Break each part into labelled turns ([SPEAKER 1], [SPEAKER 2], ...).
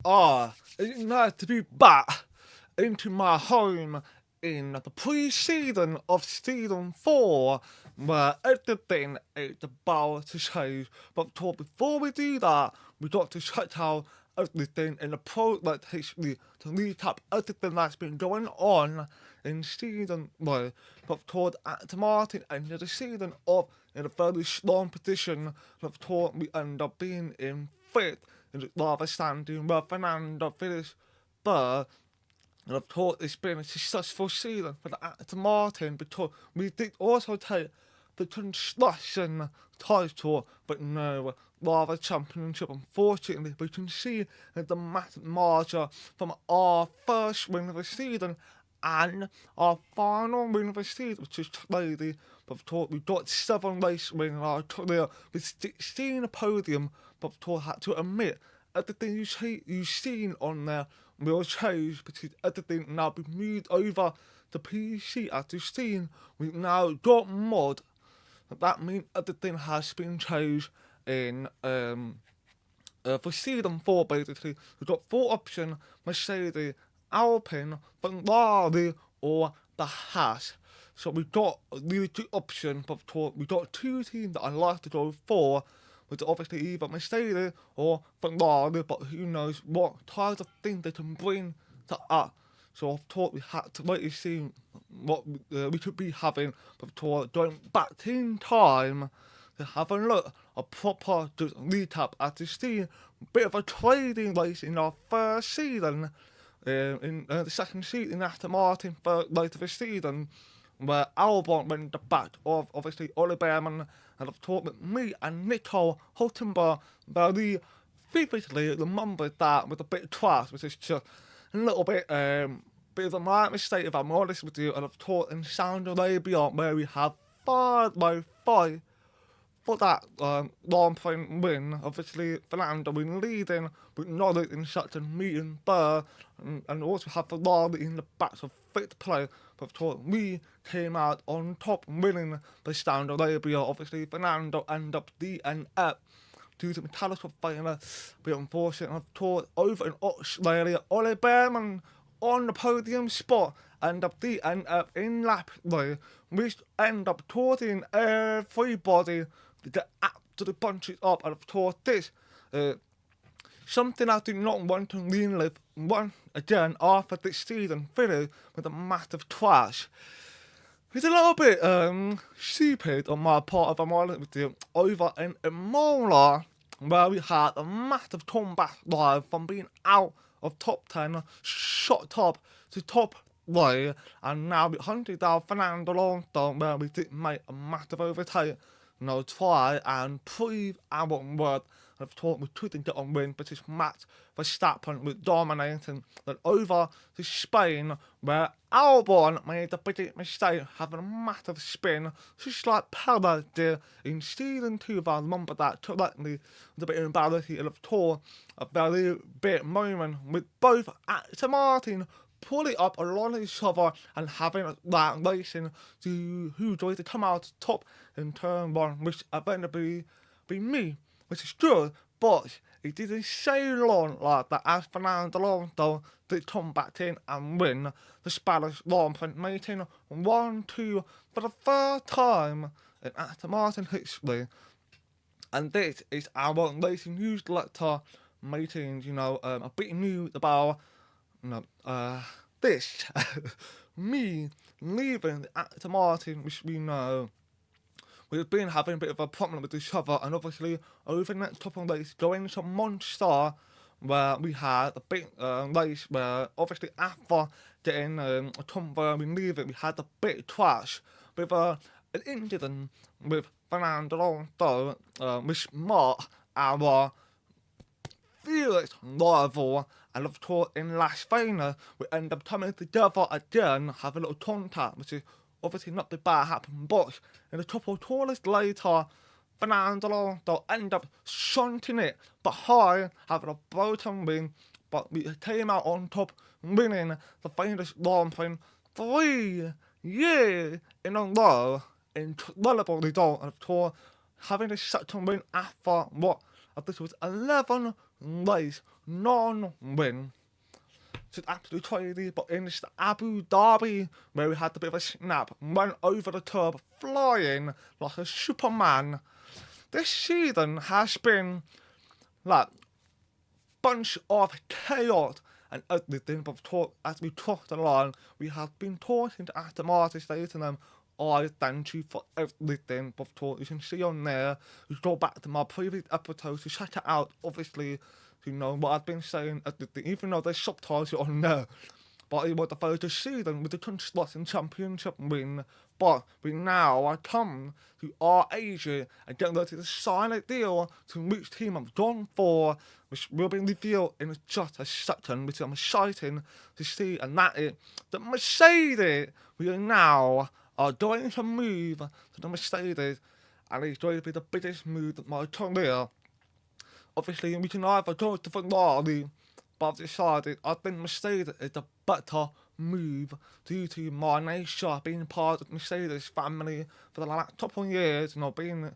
[SPEAKER 1] It's nice to be back into my home in the pre-season of season 4, where everything is about to change. Before we do that, we got to check out everything in the product history to recap everything that's been going on in season 1. But toward at Martin ended the season off in a very strong position. But toward we end up being in 5th in the rather standing where Fernando finished third. And of course, it's been a successful season for the Aston Martin because we did also take the construction title, but no, rather championship. Unfortunately, we can see the massive margin from our first win of the season and our final win of the season, which is crazy. But of course, we got 7 race wins in our career with 16 podium, but of course, had to admit everything you've seen on there will change because everything now be moved over to PC. As you've seen, we've now got mod. That means everything has been changed in for season 4 basically. We've got 4 options: Mercedes, Alpine, Ferrari, or the Haas. So we've got really 2 options, but we've got 2 teams that I like to go for, which are obviously either Mercedes or Ferrari, but who knows what types of things they can bring to us. So of course we had to wait to see what we could be having before going back in time to have a look, a proper just recap as to see a bit of a trading race in our first season, in the second season in Aston Martin for later this season, where Albon went the back of obviously Oli Behrman, and I've talked with me and Nico Hulkenberg very vividly remembered that with a bit of trash, which is just a little bit of a my mistake if I'm honest with you, and I've taught in Saudi Arabia where we have 5 for that long point win. Obviously, Fernando been leading, but not in such a meeting there, and also have Ferrari in the back of 5th place. But of course, we came out on top, winning the Saudi Arabia. Obviously, Fernando ended up DNF due to mechanical failure. But unfortunately, of course, over in Australia, Oli Behrman on the podium spot end up DNF in lap 3, which end up causing everybody to get absolutely bunches up. And of course, this something I do not want to relive once again after this season finished with a massive crash. It's a little bit stupid on my part, if I'm honest with you, over in Imola, where we had a massive comeback live from being out of top 10, shot top to top way, and now we hunted down Fernando Alonso, where we did make a massive overtake. Try and prove our word. Of course, we couldn't get on win, but this match Verstappen was dominating. Then over to Spain, where Albon made a big mistake, having a massive spin, just like Perez did in season 2. If I remember that correctly, it was a bit embarrassing. And of course, a very big moment with both Aston Martin pulling up along each other and having that racing to who's going to come out top in turn 1, which eventually be me, which is good, but it didn't stay long like that as Fernando Alonso did come back in and win the Spanish Grand Prix, making 1-2 for the first time in Aston Martin history. And this is our racing news letter making, a bit news about this. Me leaving the Aston Martin, which we know we've been having a bit of a problem with each other, and obviously over the next couple of days going to Monster, where we had a big race where obviously after getting a tumble we leave it, we had a bit crash with an incident with Fernando Alonso, which marked our fierce rival. And of course, in Las Vegas, we end up coming together again, have a little contact, which is obviously not the bad happen. But in a couple of tours later, Fernando Alonso end up shunting it behind, having a broken wing. But we came out on top, winning the famous Grand Prix 3 years in a row. Incredible result, and of course, having a second win after what I think it was 11 race, non-win. It's absolutely crazy, but in this Abu Dhabi, where we had a bit of a snap, went over the curb, flying like a Superman. This season has been like bunch of chaos and everything, but as we talked along, we have been talking to Aston Martin, saying to them, I thank you for everything, but you can see on there, you go back to my previous episodes to check it out, obviously, you know what I've been saying, everything, even though there's subtitles on there. But it was the first season with the Construction Championship win. But we now are come to our Asia and get ready to sign a deal to which team I'm going for, which will be revealed in just a second, which I'm excited to see. And that is the Mercedes. We now are going to move to the Mercedes, and it's going to be the biggest move of my career. Obviously, we can either go to Ferrari, but I've decided I think Mercedes is the better move due to my nature being part of the Mercedes family for the last couple of years, you know, being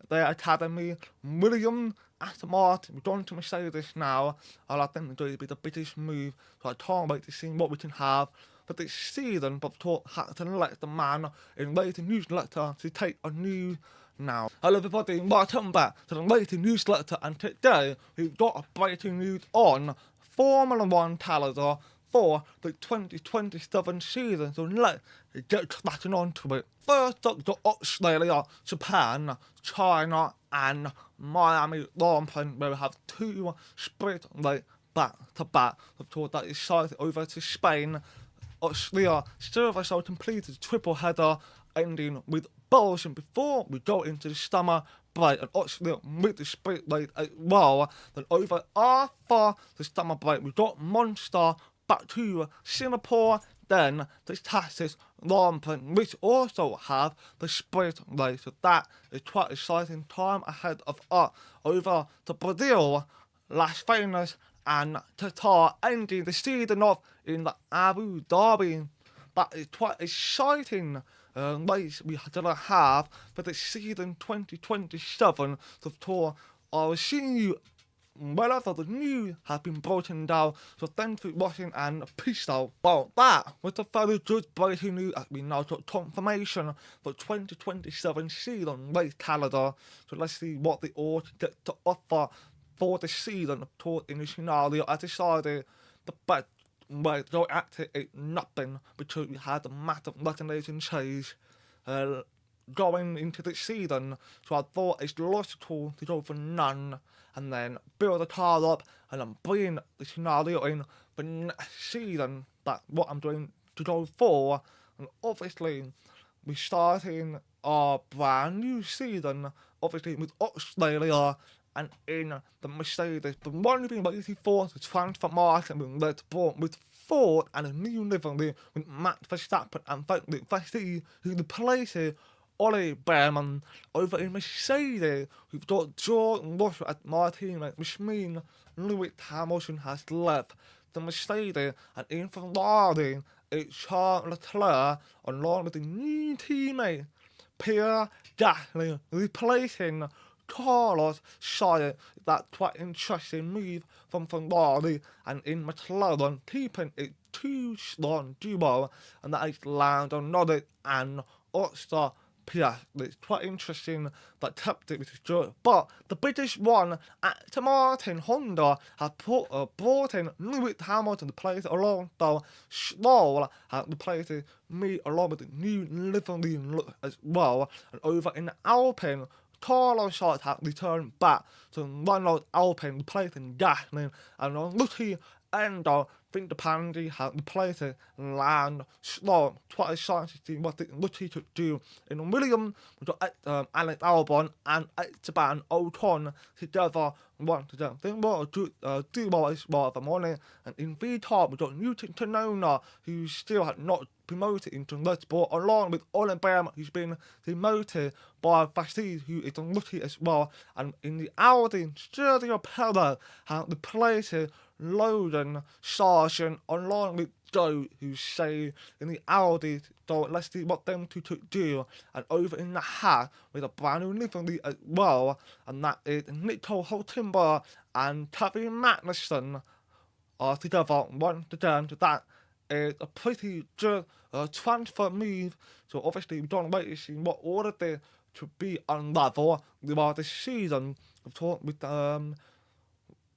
[SPEAKER 1] their academy. William, Aston Martin, we're going to Mercedes now, and I think it's going to be the biggest move, so I can't wait to see what we can have for this season, but I had to let the man in the newsletter to take a news now. Hello everybody, welcome back to the latest newsletter, and today we've got a breaking news on Formula 1 calendar for the 2027 season, so let's get cracking onto it. First up, got Australia, Japan, China, and Miami Lampin, where we have two sprint races back to back. Of course, that is sighted over to Spain. Australia still has so completed triple header, ending with Belgium before we go into the summer break, and Australia with the sprint race as well. Then over after the summer break, we got Monster back to Singapore, then the Texas Lampin, which also have the sprint race. So that is quite exciting time ahead of us. Over to Brazil, Las Vegas, and Qatar, ending the season off in the Abu Dhabi. That is quite exciting race we are going to have for the season 2027. So tour, I'll see you whenever the news has been broken down. So thanks for watching and peace out. Well, that was a very good breaking news as we now got confirmation for 2027 season race calendar. So let's see what they all get to offer for the season. Of course, in the scenario, I decided the best way to go at it is nothing, because we had a massive regulation change going into the season. So I thought it's logical to go for none and then build the car up and then bring the scenario in for next season. That's what I'm doing to go for. And obviously, we're starting our brand new season, obviously with Australia and in the Mercedes. The one being waiting for the transfer market being led with Ford and a new livery with Max Verstappen and Frederick Vasseur, who replaces Ollie Behrman. Over in Mercedes, we've got Jordan Russell as my teammate, which means Lewis Hamilton has left the Mercedes, and in Ferrari, it's Charles Leclerc along with the new teammate Pierre Gasly, replacing Carlos Sainz. That's quite interesting move from Ferrari, and in McLaren, keeping it two strong duo, and that is Lando Norris and Oscar Piastri. It's quite interesting that kept it, which is good. But the biggest one, Aston Martin Honda has brought in Lewis Hamilton to place along, though Stroll has replaced me along with the new livery look as well. And over in Alpine, Carlos Sainz has returned back to Ronald Alpine, replacing Gasly, and on Lucky Endo, Fittipaldi has replaced Lando Stroll. Quite exciting to see what Lucky could do. In Williams, we've got Alex Albon and Esteban Ocon together. They were a good duo as well, if I'm honest. And in V-Top, we've got Newton Canona, who still had not promoted into Red Bull, along with Ollie Behrman, who's been demoted by Vasseur, who is unlucky as well. And in the Audi, Sergio Perez has replaced Logan Sargent along with Joe, who say in the Audi, so let's see what them two to do. And over in the hat with a brand new livery as well, and that is Nico Hulkenberg and Kevin Magnussen are together once again. So that is a pretty good transfer move. So obviously we don't wait to see what order they to be on level throughout this season. We've talked with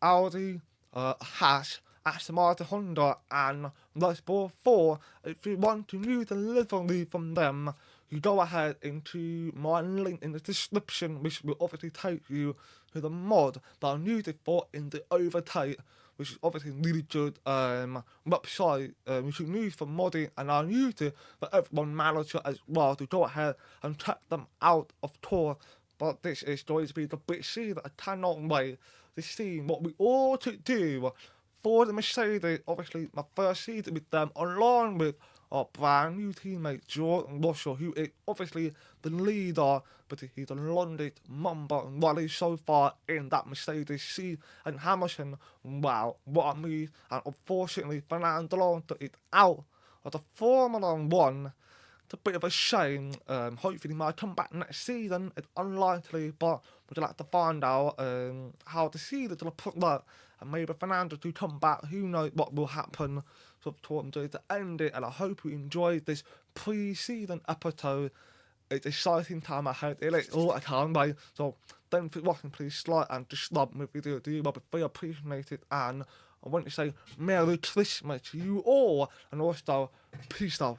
[SPEAKER 1] Audi, Haas, Aston Martin, Honda, and Red Bull 4. If you want to use the livery from them, you go ahead into my link in the description, which will obviously take you to the mod that I'm using for in the Overtake, which is obviously really good website which you can use for modding, and I'll use it for everyone manager as well to go ahead and check them out of tour. But this is going to be the big season. I cannot wait to see what we all to do for the Mercedes. Obviously, my first season with them, along with our brand new teammate Jordan Russell, who is obviously the leader, but he's a London member and rally so far in that Mercedes seat. And Hamilton, wow, what a move. And unfortunately, Fernando Alonso is out of the Formula 1. It's a bit of a shame. Hopefully he might come back next season. It's unlikely, but we'd like to find out how the season's going to put that. And maybe Fernando to come back. Who knows what will happen. So I'm talking to end it, and I hope you enjoyed this pre-season episode. It's an exciting time ahead. It is all I can wait. So don't forget watching, please like and just love my video. Do you love it? Very appreciated. And I want to say Merry Christmas to you all, and also peace out.